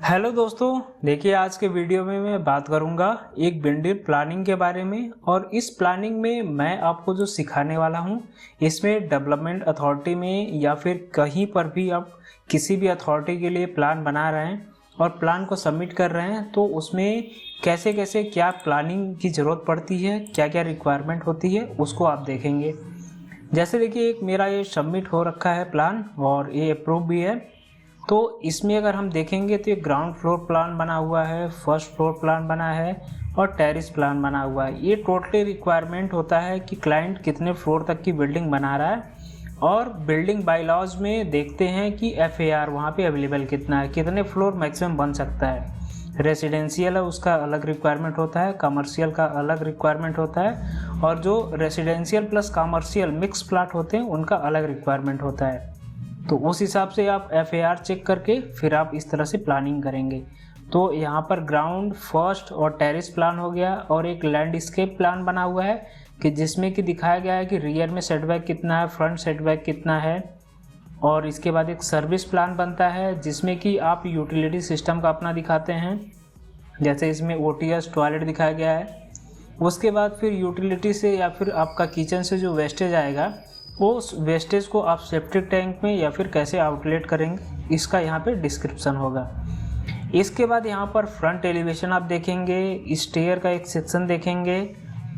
Hello दोस्तों, देखिए आज के वीडियो में मैं बात करूंगा एक बिल्डिंग प्लानिंग के बारे में। और इस प्लानिंग में मैं आपको जो सिखाने वाला हूं, इसमें डेवलपमेंट अथॉरिटी में या फिर कहीं पर भी आप किसी भी अथॉरिटी के लिए प्लान बना रहे हैं और प्लान को सबमिट कर रहे हैं, तो उसमें कैसे कैसे क्या प्लानिंग की ज़रूरत पड़ती है, क्या क्या रिक्वायरमेंट होती है, उसको आप देखेंगे। जैसे देखिए एक मेरा ये सबमिट हो रखा है प्लान और ये अप्रूव भी है। तो इसमें अगर हम देखेंगे तो ये ग्राउंड फ्लोर प्लान बना हुआ है, फर्स्ट फ्लोर प्लान बना है और टेरेस प्लान बना हुआ है। ये टोटली रिक्वायरमेंट होता है कि क्लाइंट कितने फ्लोर तक की बिल्डिंग बना रहा है। और बिल्डिंग बायलॉज में देखते हैं कि FAR वहाँ पे अवेलेबल कितना है, कितने फ्लोर मैक्सिमम बन सकता है। रेसिडेंशियल है उसका अलग रिक्वायरमेंट होता है, कमर्शियल का अलग रिक्वायरमेंट होता है, और जो residential plus commercial mix plot होते हैं उनका अलग रिक्वायरमेंट होता है। तो उस हिसाब से आप FAR चेक करके फिर आप इस तरह से प्लानिंग करेंगे। तो यहाँ पर ग्राउंड, फर्स्ट और टेरेस प्लान हो गया, और एक लैंडस्केप प्लान बना हुआ है कि जिसमें कि दिखाया गया है कि रियर में सेटबैक कितना है, फ्रंट सेटबैक कितना है। और इसके बाद एक सर्विस प्लान बनता है जिसमें कि आप यूटिलिटी सिस्टम का अपना दिखाते हैं, जैसे इसमें OTS टॉयलेट दिखाया गया है। उसके बाद फिर यूटिलिटी से या फिर आपका किचन से जो वेस्टेज आएगा, वो उस वेस्टेज को आप सेप्टिक टैंक में या फिर कैसे आउटलेट करेंगे, इसका यहाँ पे डिस्क्रिप्शन होगा। इसके बाद यहाँ पर फ्रंट एलिवेशन आप देखेंगे, स्टेयर का एक सेक्शन देखेंगे,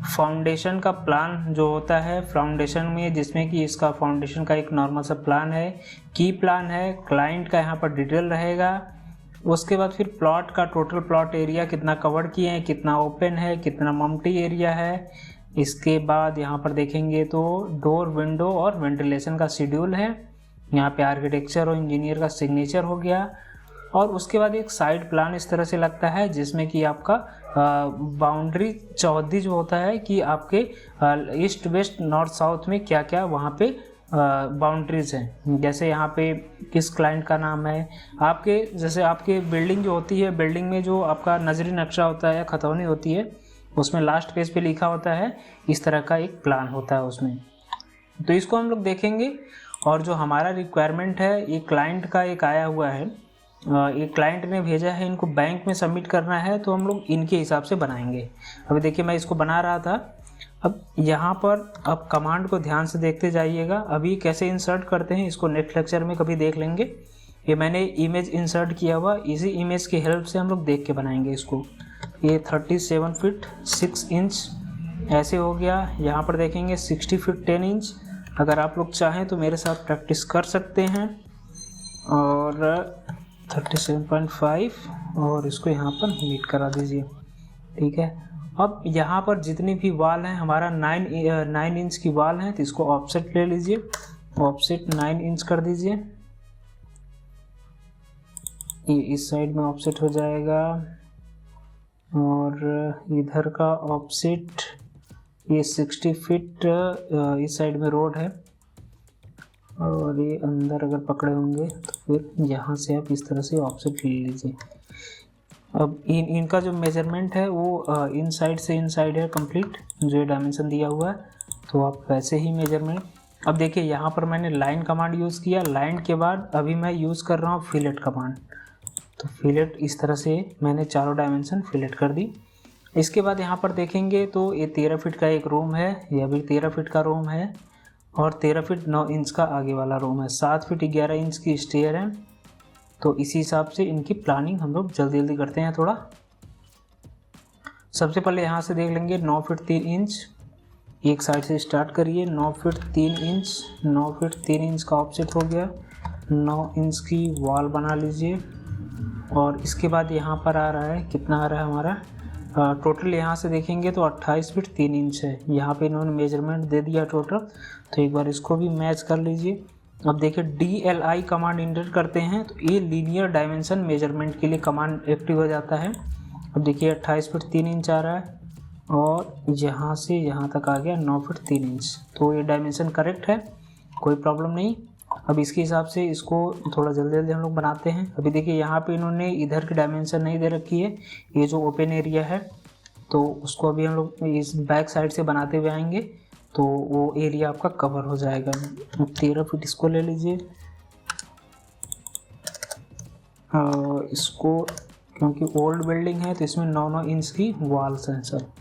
फाउंडेशन का प्लान जो होता है फाउंडेशन में, जिसमें कि इसका फाउंडेशन का एक नॉर्मल सा प्लान है, की प्लान है, क्लाइंट का यहाँ पर डिटेल रहेगा। उसके बाद फिर प्लॉट का टोटल प्लॉट एरिया कितना कवर किए हैं, कितना ओपन है, कितना मम्टी एरिया है। इसके बाद यहाँ पर देखेंगे तो डोर, विंडो और वेंटिलेशन का शेड्यूल है। यहाँ पे आर्किटेक्चर और इंजीनियर का सिग्नेचर हो गया। और उसके बाद एक साइड प्लान इस तरह से लगता है जिसमें कि आपका बाउंड्री चौहद्दी जो होता है कि आपके ईस्ट वेस्ट नॉर्थ साउथ में क्या क्या वहाँ पे बाउंड्रीज हैं। जैसे यहाँ पे किस क्लाइंट का नाम है, आपके जैसे आपके बिल्डिंग जो होती है, बिल्डिंग में जो आपका नजरी नक्शा होता है या खतौनी होती है, उसमें लास्ट पेज पे लिखा होता है, इस तरह का एक प्लान होता है उसमें। तो इसको हम लोग देखेंगे। और जो हमारा रिक्वायरमेंट है, ये क्लाइंट का एक आया हुआ है, एक क्लाइंट ने भेजा है, इनको बैंक में सबमिट करना है, तो हम लोग इनके हिसाब से बनाएंगे। अभी देखिए मैं इसको बना रहा था। अब यहाँ पर आप कमांड को ध्यान से देखते जाइएगा। अभी कैसे इंसर्ट करते हैं इसको नेक्स्ट लेक्चर में कभी देख लेंगे। ये मैंने इमेज इंसर्ट किया हुआ, इसी इमेज की हेल्प से हम लोग देख के बनाएंगे इसको। ये 37 फीट 6 इंच ऐसे हो गया। यहाँ पर देखेंगे 60 फीट 10 इंच। अगर आप लोग चाहें तो मेरे साथ प्रैक्टिस कर सकते हैं। और 37.5 और इसको यहाँ पर मीट करा दीजिए, ठीक है। अब यहाँ पर जितनी भी वाल हैं, हमारा 9 इंच की वाल है, तो इसको ऑफसेट ले लीजिए, ऑफसेट 9 इंच कर दीजिए। ये इस साइड में ऑफसेट हो जाएगा, और इधर का ऑफसेट ये 60 फीट इस साइड में रोड है, और ये अंदर अगर पकड़े होंगे तो फिर यहाँ से आप इस तरह से ऑफसेट ले लीजिए। अब इनका जो मेजरमेंट है वो इनसाइड से इनसाइड है कंप्लीट, जो डायमेंशन दिया हुआ है, तो आप वैसे ही मेजरमेंट। अब देखिए यहाँ पर मैंने लाइन कमांड यूज़ किया, लाइन के बाद अभी मैं यूज़ कर रहा हूँ फिलेट कमांड। तो फिलेट इस तरह से मैंने चारों डायमेंशन फिलेट कर दी। इसके बाद यहाँ पर देखेंगे तो ये 13 फीट का एक रूम है, यह भी 13 फीट का रूम है, और 13 फीट 9 इंच का आगे वाला रूम है, 7 फीट 11 इंच की स्टेयर है। तो इसी हिसाब से इनकी प्लानिंग हम लोग जल्दी जल्दी करते हैं थोड़ा। सबसे पहले यहाँ से देख लेंगे 9 फीट 3 इंच, एक साइड से स्टार्ट करिए। 9 फीट 3 इंच, 9 फीट 3 इंच का ऑफसेट हो गया। 9 इंच की वॉल बना लीजिए। और इसके बाद यहाँ पर आ रहा है, कितना आ रहा है हमारा टोटल, यहाँ से देखेंगे तो 28 फीट 3 इंच है। यहाँ पे इन्होंने मेजरमेंट दे दिया टोटल, तो एक बार इसको भी मैच कर लीजिए। अब देखिए DLI कमांड इंटर करते हैं तो ये लीनियर डायमेंशन मेजरमेंट के लिए कमांड एक्टिव हो जाता है। अब देखिए 28 फीट 3 इंच आ रहा है, और यहाँ से यहाँ तक आ गया 9 फीट 3 इंच। तो ये डायमेंशन करेक्ट है, कोई प्रॉब्लम नहीं। अब इसके हिसाब से इसको थोड़ा जल्दी जल्दी हम लोग बनाते हैं। अभी देखिए यहाँ पे इन्होंने इधर की डायमेंशन नहीं दे रखी है, ये जो ओपन एरिया है, तो उसको अभी हम लोग इस बैक साइड से बनाते हुए आएंगे, तो वो एरिया आपका कवर हो जाएगा। 13 फीट इसको ले लीजिए, इसको, क्योंकि ओल्ड बिल्डिंग है तो इसमें 9-9 इंच की वॉल्स हैं सब।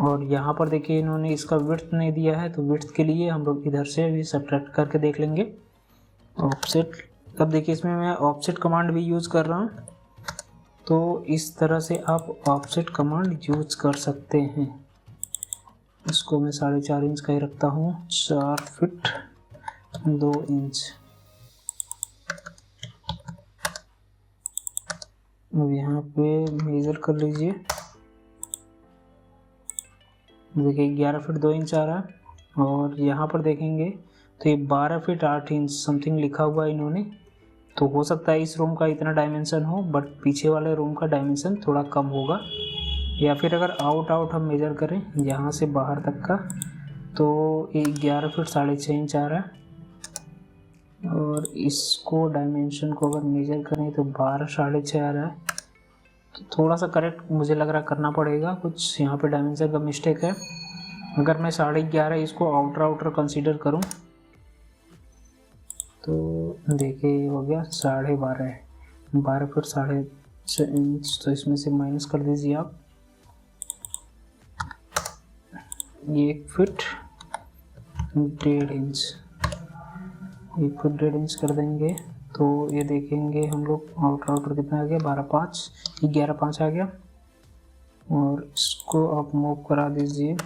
और यहाँ पर देखिए इन्होंने इसका विड्थ नहीं दिया है, तो विड्थ के लिए हम लोग इधर से भी सब्ट्रैक्ट करके देख लेंगे ऑफसेट। अब देखिए इसमें मैं ऑफसेट कमांड भी यूज़ कर रहा हूँ, तो इस तरह से आप ऑफसेट कमांड यूज कर सकते हैं। इसको मैं 4.5 इंच का ही रखता हूँ, 4 फीट 2 इंच। अब यहाँ पे मेज़र कर लीजिए, देखिए 11 फीट 2 इंच आ रहा है। और यहाँ पर देखेंगे तो ये 12 फीट 8 इंच समथिंग लिखा हुआ है इन्होंने, तो हो सकता है इस रूम का इतना डायमेंशन हो, बट पीछे वाले रूम का डायमेंशन थोड़ा कम होगा। या फिर अगर आउट हम मेज़र करें यहाँ से बाहर तक का, तो ये 11 फीट 6.5 इंच आ रहा है। और इसको डायमेंशन को अगर मेज़र करें तो 12 6.5 आ रहा है। तो थोड़ा सा करेक्ट मुझे लग रहा करना पड़ेगा, कुछ यहाँ पे डायमेंशन का मिस्टेक है। अगर मैं 11.5 इसको आउटर कंसीडर करूँ तो देखिए हो गया 12.5 है, 12 फीट 6.5 इंच। तो इसमें से माइनस कर दीजिए आप 1 फीट 1.5 इंच, 1 फीट 1.5 इंच कर देंगे। तो ये देखेंगे हम लोग आउटर कितना आ गया, 12.5, 11.5 आ गया। और इसको आप मूव करा दीजिए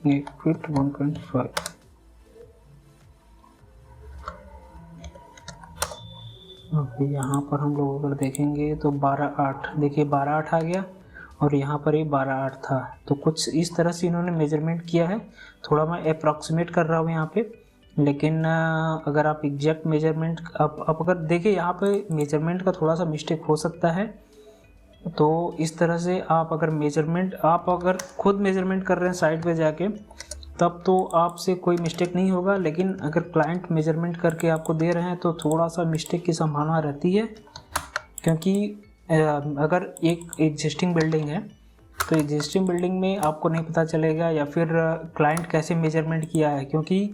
1 फीट 1.5। अब यहाँ पर हम लोग अगर देखेंगे तो 12.8, देखिए 12.8 आ गया, और यहाँ पर ही 12.8 था। तो कुछ इस तरह से इन्होंने मेजरमेंट किया है। थोड़ा मैं अप्रॉक्सीमेट कर रहा हूँ यहाँ पे, लेकिन अगर आप एग्जैक्ट मेजरमेंट आप अगर देखिए यहाँ पे मेजरमेंट का थोड़ा सा मिस्टेक हो सकता है। तो इस तरह से आप अगर खुद मेजरमेंट कर रहे हैं साइड पे जाके, तब तो आपसे कोई मिस्टेक नहीं होगा। लेकिन अगर क्लाइंट मेजरमेंट करके आपको दे रहे हैं तो थोड़ा सा मिस्टेक की संभावना रहती है, क्योंकि अगर एक एग्जिस्टिंग बिल्डिंग है तो एग्जिस्टिंग बिल्डिंग में आपको नहीं पता चलेगा या फिर क्लाइंट कैसे मेजरमेंट किया है, क्योंकि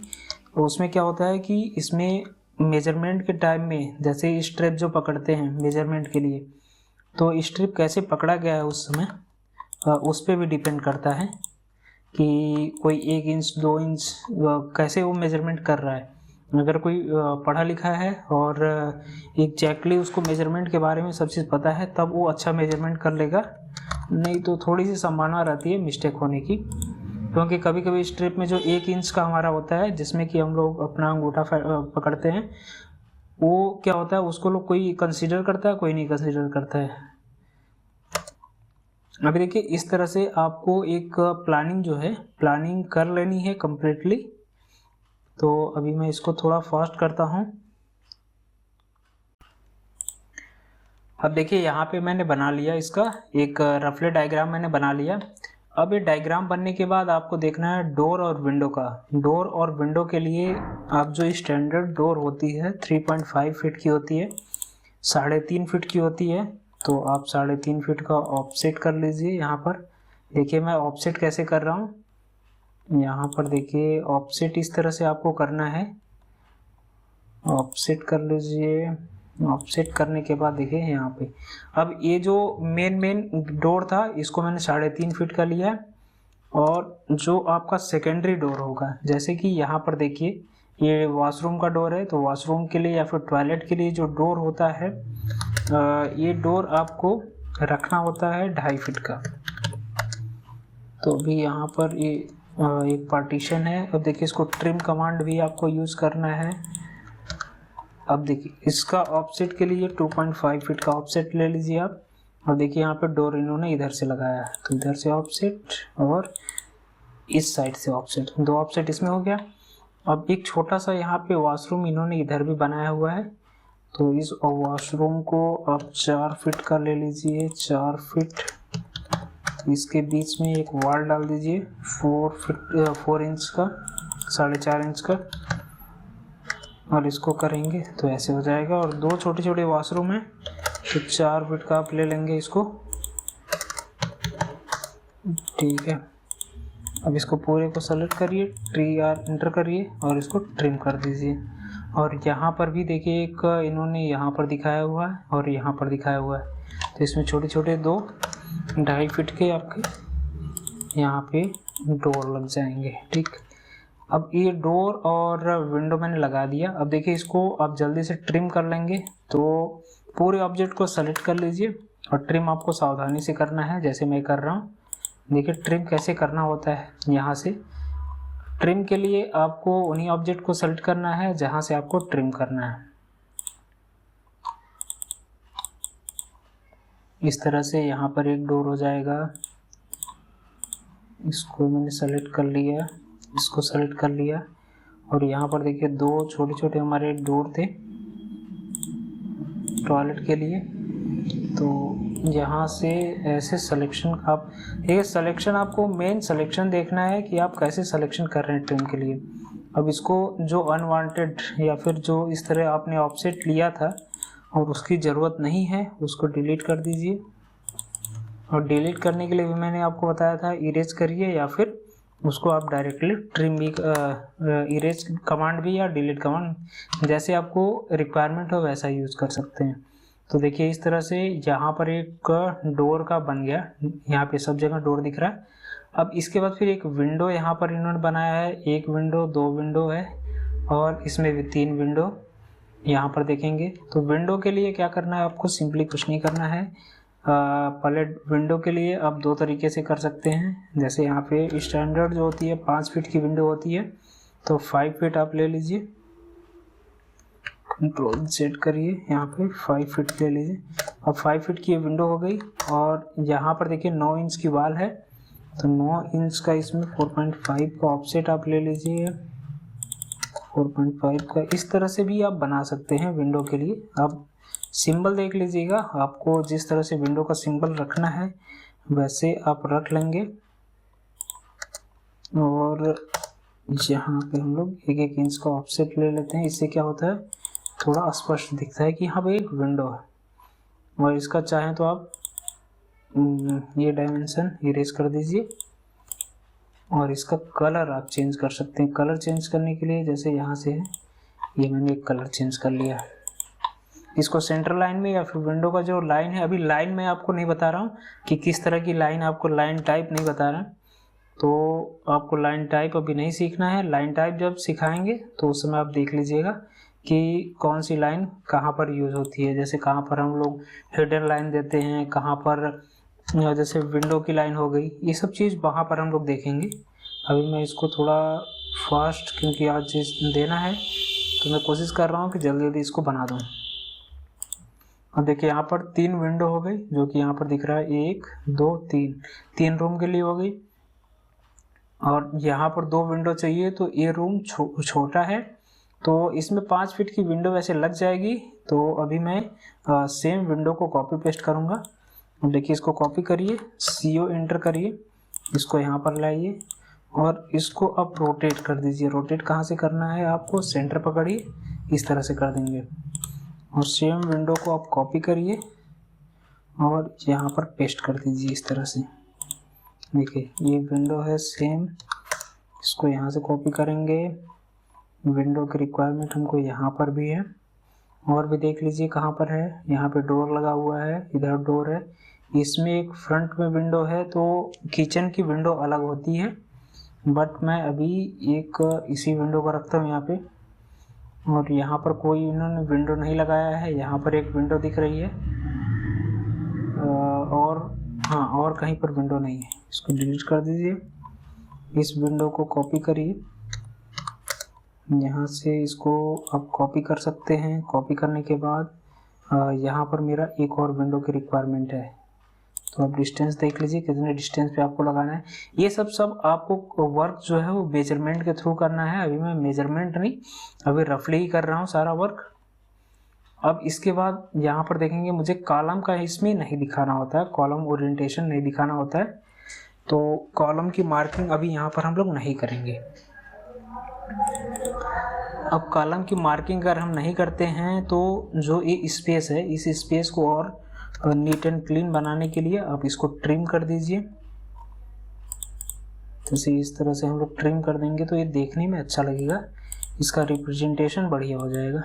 उसमें क्या होता है कि इसमें मेजरमेंट के टाइम में जैसे स्ट्रिप जो पकड़ते हैं मेजरमेंट के लिए, तो स्ट्रिप कैसे पकड़ा गया है उस समय उस पर भी डिपेंड करता है कि कोई 1 इंच 2 इंच कैसे वो मेजरमेंट कर रहा है। अगर कोई पढ़ा लिखा है और एग्जैक्टली उसको मेजरमेंट के बारे में सब चीज़ पता है, तब वो अच्छा मेजरमेंट कर लेगा। नहीं तो थोड़ी सी संभावना रहती है मिस्टेक होने की, क्योंकि कभी कभी स्ट्रिप में जो 1 इंच का हमारा होता है जिसमें कि हम लोग अपना अंगूठा पकड़ते हैं, वो क्या होता है उसको लोग कोई कंसीडर करता है, कोई नहीं कंसीडर करता है। अभी देखिए इस तरह से आपको एक प्लानिंग कर लेनी है कम्प्लीटली। तो अभी मैं इसको थोड़ा फास्ट करता हूँ। अब देखिए यहाँ पे मैंने बना लिया इसका एक रफली डायग्राम मैंने बना लिया। अब ये डायग्राम बनने के बाद आपको देखना है डोर और विंडो का। डोर और विंडो के लिए आप जो स्टैंडर्ड डोर होती है 3.5 फीट की होती है, 3.5 फीट की होती है। तो आप 3.5 फीट का ऑफसेट कर लीजिए। यहाँ पर देखिए मैं ऑफसेट कैसे कर रहा हूँ। यहाँ पर देखिए ऑफसेट इस तरह से आपको करना है, ऑफसेट कर लीजिए। ऑफसेट करने के बाद देखिए यहाँ पे अब ये जो मेन डोर था इसको मैंने 3.5 फीट का लिया, और जो आपका सेकेंडरी डोर होगा, जैसे कि यहाँ पर देखिए ये वॉशरूम का डोर है, तो वॉशरूम के लिए या फिर टॉयलेट के लिए जो डोर होता है ये डोर आपको रखना होता है 2.5 फीट का। तो अभी यहाँ पर ये एक पार्टीशन है। अब देखिए इसको ट्रिम कमांड भी आपको यूज़ करना है। अब देखिए इसका ऑफसेट के लिए 2.5 फीट का ऑफसेट ले लीजिए आप। और देखिए यहाँ पे डोर इन्होंने इधर से लगाया है, तो इधर से ऑफसेट और इस साइड से ऑफसेट, 2 ऑफसेट इसमें हो गया। अब एक छोटा सा यहाँ पे वॉशरूम इन्होंने इधर भी बनाया हुआ है, तो इस वॉशरूम को आप 4 फीट का ले लीजिए, 4 फीट। इसके बीच में एक वॉल डाल दीजिए 4 इंच का, 4.5 इंच का, और इसको करेंगे तो ऐसे हो जाएगा। और 2 छोटे छोटे वॉशरूम है, तो 4 फीट का आप ले लेंगे इसको, ठीक है। अब इसको पूरे को सेलेक्ट करिए, TR इंटर करिए और इसको ट्रिम कर दीजिए। और यहाँ पर भी देखिए एक इन्होंने यहाँ पर दिखाया हुआ है और यहाँ पर दिखाया हुआ है। तो इसमें छोटे छोटे 2 2.5 फीट के आपके यहाँ पे डोर लग जाएंगे। ठीक, अब ये डोर और विंडो मैंने लगा दिया। अब देखिए इसको आप जल्दी से ट्रिम कर लेंगे। तो पूरे ऑब्जेक्ट को सेलेक्ट कर लीजिए और ट्रिम आपको सावधानी से करना है, जैसे मैं कर रहा हूँ। देखिए ट्रिम कैसे करना होता है। यहाँ से ट्रिम के लिए आपको उन्हीं ऑब्जेक्ट को सेलेक्ट करना है जहाँ से आपको ट्रिम करना है। इस तरह से यहाँ पर एक डोर हो जाएगा। इसको मैंने सेलेक्ट कर लिया, इसको सेलेक्ट कर लिया और यहाँ पर देखिए 2 छोटे छोटे हमारे डोर थे टॉयलेट के लिए। तो यहाँ से ऐसे सिलेक्शन आप ये सिलेक्शन आपको मेन सिलेक्शन देखना है कि आप कैसे सिलेक्शन कर रहे हैं ट्रिम के लिए। अब इसको जो अनवांटेड या फिर जो इस तरह आपने ऑफसेट लिया था और उसकी ज़रूरत नहीं है उसको डिलीट कर दीजिए। और डिलीट करने के लिए भी मैंने आपको बताया था इरेज करिए या फिर उसको आप डायरेक्टली ट्रिम भी इरेज कमांड भी या डिलीट कमांड जैसे आपको रिक्वायरमेंट हो वैसा यूज़ कर सकते हैं। तो देखिए इस तरह से यहाँ पर एक डोर का बन गया, यहाँ पे सब जगह डोर दिख रहा है। अब इसके बाद फिर एक विंडो यहाँ पर इन्होंने बनाया है, 1 विंडो 2 विंडो है और इसमें भी 3 विंडो यहाँ पर देखेंगे। तो विंडो के लिए क्या करना है आपको, सिंपली कुछ नहीं करना है। पहले विंडो के लिए आप 2 तरीके से कर सकते हैं। जैसे यहाँ पे स्टैंडर्ड जो होती है 5 फीट की विंडो होती है, तो 5 फीट आप ले लीजिए, कंट्रोल सेट करिए, यहाँ पे 5 फीट ले लीजिए। अब 5 फीट की विंडो हो गई और यहाँ पर देखिए 9 इंच की वाल है, तो 9 इंच का इसमें 4.5 का ऑफसेट आप ले लीजिए। 4.5 का इस तरह से भी आप बना सकते हैं विंडो के लिए। आप सिंबल देख लीजिएगा, आपको जिस तरह से विंडो का सिंबल रखना है वैसे आप रख लेंगे। और यहाँ पे हम लोग 1-1 इंच का ऑफसेट ले लेते हैं। इससे क्या होता है, थोड़ा स्पष्ट दिखता है कि यहाँ पे एक विंडो है। और इसका चाहें तो आप ये डायमेंशन इरेज कर दीजिए और इसका कलर आप चेंज कर सकते हैं। कलर चेंज करने के लिए जैसे यहाँ से है, ये मैंने एक कलर चेंज कर लिया है। इसको सेंटर लाइन में या फिर विंडो का जो लाइन है, अभी लाइन में आपको नहीं बता रहा हूँ कि किस तरह की लाइन, आपको लाइन टाइप नहीं बता रहा, तो आपको लाइन टाइप अभी नहीं सीखना है। लाइन टाइप जब सिखाएंगे तो उस समय आप देख लीजिएगा कि कौन सी लाइन कहाँ पर यूज़ होती है। जैसे कहाँ पर हम लोग हिडन लाइन देते हैं, कहाँ पर जैसे विंडो की लाइन हो गई, ये सब चीज़ वहाँ पर हम लोग देखेंगे। अभी मैं इसको थोड़ा फास्ट, क्योंकि आज चीज़ देना है तो मैं कोशिश कर रहा हूँ कि जल्दी जल्दी इसको बना दूँ। अब देखिए यहाँ पर 3 विंडो हो गई, जो कि यहाँ पर दिख रहा है 1 2 3 रूम के लिए हो गई। और यहाँ पर 2 विंडो चाहिए, तो ये रूम छोटा है तो इसमें 5 फीट की विंडो वैसे लग जाएगी। तो अभी मैं सेम विंडो को कॉपी पेस्ट करूँगा। देखिए इसको कॉपी करिए, CO एंटर करिए, इसको यहाँ पर लाइए और इसको आप रोटेट कर दीजिए। रोटेट कहाँ से करना है आपको, सेंटर पकड़िए, इस तरह से कर देंगे। और सेम विंडो को आप कॉपी करिए और यहाँ पर पेस्ट कर दीजिए इस तरह से। देखिए ये विंडो है सेम, इसको यहाँ से कॉपी करेंगे। विंडो की रिक्वायरमेंट हमको यहाँ पर भी है, और भी देख लीजिए कहाँ पर है। यहाँ पे डोर लगा हुआ है, इधर डोर है, इसमें एक फ्रंट में विंडो है। तो किचन की विंडो अलग होती है, बट मैं अभी एक इसी विंडो को रखता हूँ यहाँ पे। और यहाँ पर कोई इन्होंने विंडो नहीं लगाया है, यहाँ पर एक विंडो दिख रही है और हाँ, और कहीं पर विंडो नहीं है। इसको डिलीट कर दीजिए, इस विंडो को कॉपी करिए, यहाँ से इसको आप कॉपी कर सकते हैं। कॉपी करने के बाद यहाँ पर मेरा एक और विंडो की रिक्वायरमेंट है, तो आप डिस्टेंस देख लीजिए कितने डिस्टेंस पे आपको लगाना है। ये सब आपको वर्क जो है वो मेजरमेंट के थ्रू करना है। अभी मैं मेजरमेंट नहीं, अभी रफली ही कर रहा हूँ सारा वर्क। अब इसके बाद यहाँ पर देखेंगे मुझे कॉलम का इसमें नहीं दिखाना होता है, कॉलम ओरिएंटेशन नहीं दिखाना होता है, तो कॉलम की मार्किंग अभी यहाँ पर हम लोग नहीं करेंगे। अब कॉलम की मार्किंग अगर हम नहीं करते हैं तो जो ये स्पेस है, इस स्पेस को और नीट एंड क्लीन बनाने के लिए आप इसको ट्रिम कर दीजिए। तो इस तरह से हम लोग ट्रिम कर देंगे तो ये देखने में अच्छा लगेगा। इसका रिप्रेजेंटेशन बढ़िया हो जाएगा।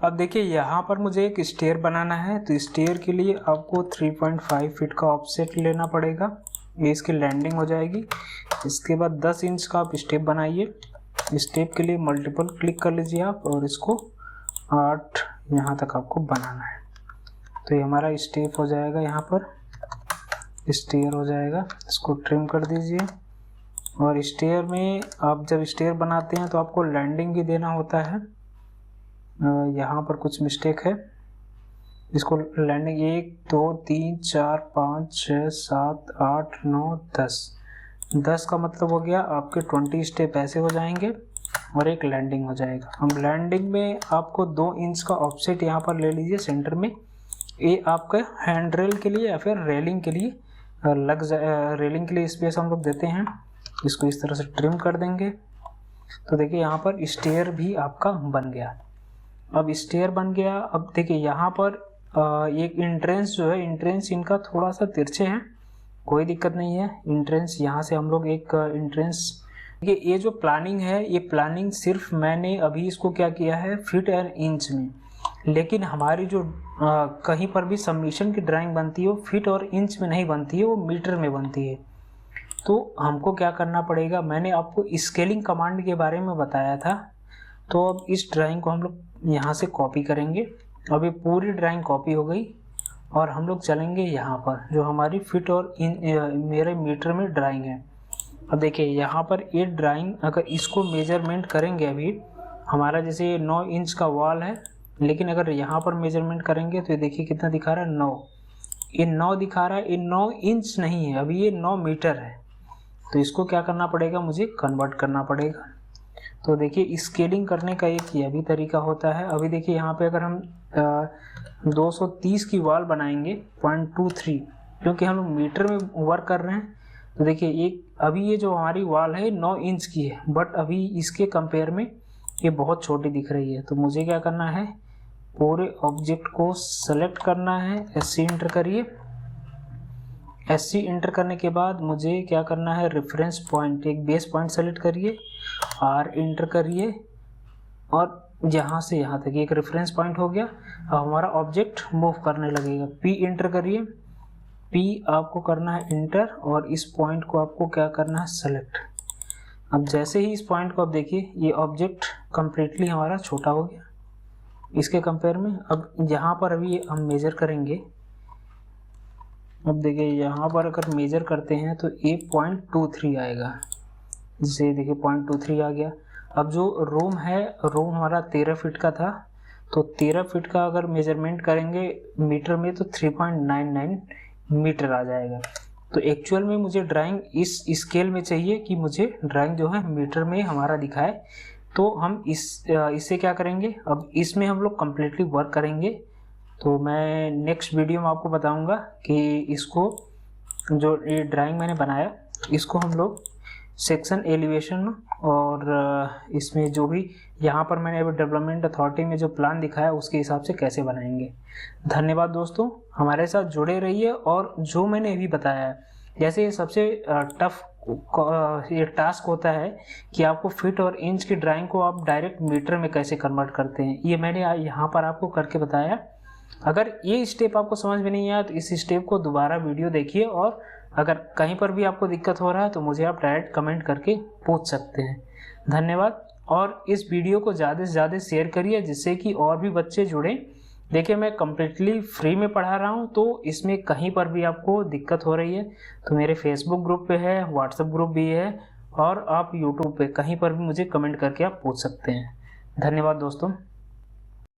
अब देखिए यहाँ पर मुझे एक स्टेयर बनाना है, तो स्टेयर के लिए आपको 3.5 फीट का ऑफसेट लेना पड़ेगा। ये इसकी लैंडिंग हो जाएगी। इसके बाद 10 इंच का आप स्टेप बनाइए। स्टेप के लिए मल्टीपल क्लिक कर लीजिए आप, और इसको 8 यहाँ तक आपको बनाना है। तो ये हमारा स्टेप हो जाएगा, यहाँ पर स्टेयर हो जाएगा। इसको ट्रिम कर दीजिए। और स्टेयर में आप जब स्टेयर बनाते हैं तो आपको लैंडिंग भी देना होता है। यहाँ पर कुछ मिस्टेक है। इसको लैंडिंग 1 2 3 4 5 6 7 8 9 10 का मतलब हो गया आपके 20 स्टेप ऐसे हो जाएंगे और एक लैंडिंग हो जाएगा। हम लैंडिंग में आपको 2 इंच का ऑफसेट यहाँ पर ले लीजिए सेंटर में। ये आपका हैंड रेल के लिए या फिर रेलिंग के लिए रेलिंग के लिए स्पेस हम लोग देते हैं। इसको इस तरह से ट्रिम कर देंगे। तो देखिए यहाँ पर स्टेयर भी आपका बन गया। अब स्टेयर बन गया। अब देखिए यहाँ पर एक इंट्रेंस जो है, इंट्रेंस इनका थोड़ा सा तिरछे हैं, कोई दिक्कत नहीं है। इंट्रेंस यहाँ से हम लोग एक इंट्रेंस, ये जो प्लानिंग है, ये प्लानिंग सिर्फ मैंने अभी इसको क्या किया है फीट एंड इंच में, लेकिन हमारी जो कहीं पर भी सबमिशन की ड्राइंग बनती है वो फीट और इंच में नहीं बनती है, वो मीटर में बनती है। तो हमको क्या करना पड़ेगा, मैंने आपको स्केलिंग कमांड के बारे में बताया था। तो अब इस ड्राइंग को हम लोग यहाँ से कॉपी करेंगे। अब ये पूरी ड्राइंग कॉपी हो गई और हम लोग चलेंगे यहाँ पर जो हमारी फिट और मेरे मीटर में ड्राइंग है। अब देखिए यहाँ पर ये ड्राइंग अगर इसको मेजरमेंट करेंगे, अभी हमारा जैसे 9 इंच का वॉल है, लेकिन अगर यहाँ पर मेजरमेंट करेंगे तो ये देखिए कितना दिखा रहा है 9। ये 9 दिखा रहा है, ये 9 इंच नहीं है, अभी ये 9 मीटर है। तो इसको क्या करना पड़ेगा, मुझे कन्वर्ट करना पड़ेगा। तो देखिए स्केलिंग करने का एक यह भी तरीका होता है। अभी देखिए यहाँ पे अगर हम 230 की वॉल बनाएंगे 0.23, क्योंकि हम मीटर में वर्क कर रहे हैं। तो देखिए एक अभी ये जो हमारी वॉल है 9 इंच की है, बट अभी इसके कंपेयर में ये बहुत छोटी दिख रही है। तो मुझे क्या करना है, पूरे ऑब्जेक्ट को सेलेक्ट करना है, SC इंटर करिए। SC इंटर करने के बाद मुझे क्या करना है, रेफरेंस पॉइंट, एक बेस पॉइंट सेलेक्ट करिए, R इंटर करिए, और यहाँ से यहाँ तक एक रेफरेंस पॉइंट हो गया। अब हमारा ऑब्जेक्ट मूव करने लगेगा। P इंटर करिए, P आपको करना है इंटर, और इस पॉइंट को आपको क्या करना है, सेलेक्ट। अब जैसे ही इस पॉइंट को आप देखिए, ये ऑब्जेक्ट कम्प्लीटली हमारा छोटा हो गया इसके कंपेयर में। अब यहाँ पर अभी हम मेजर करेंगे। अब देखिए यहाँ पर अगर मेजर करते हैं तो 0.23 आएगा। जैसे देखिए 0.23 आ गया। अब जो रूम है, रूम हमारा 13 फीट का था, तो 13 फीट का अगर मेजरमेंट करेंगे मीटर में तो 3.99 मीटर आ जाएगा। तो एक्चुअल में मुझे ड्राइंग इस स्केल में चाहिए कि मुझे ड्राइंग जो है मीटर में हमारा दिखाए। तो हम इससे क्या करेंगे, अब इसमें हम लोग कम्प्लीटली वर्क करेंगे। तो मैं नेक्स्ट वीडियो में आपको बताऊंगा कि इसको जो ये ड्राइंग मैंने बनाया, इसको हम लोग सेक्शन एलिवेशन और इसमें जो भी यहाँ पर मैंने अभी डेवलपमेंट अथॉरिटी में जो प्लान दिखाया उसके हिसाब से कैसे बनाएंगे। धन्यवाद दोस्तों, हमारे साथ जुड़े रहिए। और जो मैंने अभी बताया है, जैसे ये सबसे टफ ये टास्क होता है कि आपको फीट और इंच की ड्राइंग को आप डायरेक्ट मीटर में कैसे कन्वर्ट करते हैं, ये मैंने यहाँ पर आपको करके बताया। अगर ये स्टेप आपको समझ में नहीं आया तो इस स्टेप को दोबारा वीडियो देखिए, और अगर कहीं पर भी आपको दिक्कत हो रहा है तो मुझे आप डायरेक्ट कमेंट करके पूछ सकते हैं। धन्यवाद। और इस वीडियो को ज़्यादा से ज़्यादा शेयर करिए जिससे कि और भी बच्चे जुड़ें। देखिए, मैं कम्प्लीटली फ्री में पढ़ा रहा हूँ, तो इसमें कहीं पर भी आपको दिक्कत हो रही है तो मेरे फेसबुक ग्रुप पे है, व्हाट्सएप ग्रुप भी है, और आप यूट्यूब पे कहीं पर भी मुझे कमेंट करके आप पूछ सकते हैं। धन्यवाद दोस्तों।